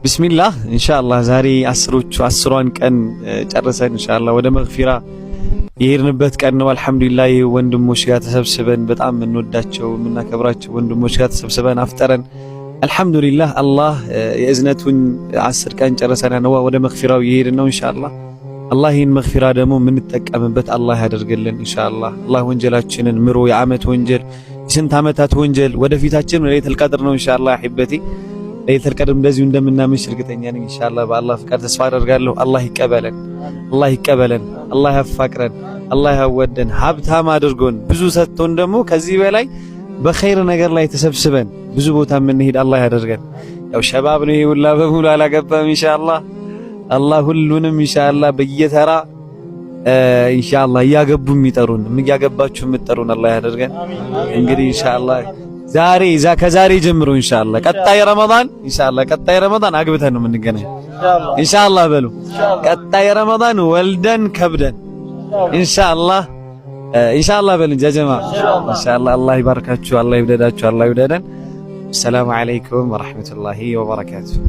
ቢስሚላህ ኢንሻአላህ ዛሬ አስሯን ቀን ጨርሰን ኢንሻአላህ ወደ መግፊራ የሄድንበት ቀን ነው። አልሐምዱሊላህ ወንድሞች ጋር ተሰብስበን በጣም እንወዳቸው የምናከብራቸው ወንድሞች ጋር ተሰብስበን አፍጠረን አልሐምዱሊላህ አላህ የእዝነቱን 10 ቀን ጨርሰን ነው ወደ መግፊራው የሄድን ነው ኢንሻአላህ። አላህ ይህን መግፊራ ደግሞ የምንጠቀምበት አላህ ያደርግልን ኢንሻአላህ። አላህ ወንጀላችንን ምሮ የዓመት ወንጀል የስንት ዓመታት ወንጀል ወደፊታችን ለይለቱል ቀድር ነው ኢንሻአላህ አህበቲ ለይለቱል ቀድር እንደዚሁ እንደምናምሽ እርግጠኛ ነኝ ኢንሻአላህ። በአላህ ፍቃድ ተስፋ አደርጋለሁ። አላህ ይቀበለን፣ አላህ ያፋቅረን፣ አላህ ያወደን፣ ሀብታም አድርጎን ብዙ ሰጥቶን ደግሞ ከዚህ በላይ በኸይር ነገር ላይ ተሰብስበን ብዙ ቦታ የምንሄድ አላህ ያደርገን። ያው ሸባብ ነው ይሄ ሁላ በሙሉ አላገባም ኢንሻአላህ። አላህ ሁሉንም ኢንሻአላህ በየተራ ኢንሻአላህ እያገቡ የሚጠሩን እያገባችሁ የምትጠሩን አላህ ያደርገን። እንግዲህ ኢንሻአላህ ከዛሬ ጀምሮ ኢንሻአላህ ቀጣይ ረመዳን አግብተን ነው የምንገናኝ ኢንሻአላህ። በሉ ቀጣይ ረመዳን ወልደን ከብደን ኢንሻአላህ በሉ ጀማ ኢንሻአላህ። አላህ ይባርካችሁ፣ አላህ ይውደዳችሁ፣ አላህ ይውደደን። ሰላም አለይኩም ወራህመቱላሂ ወበረካቱሁ።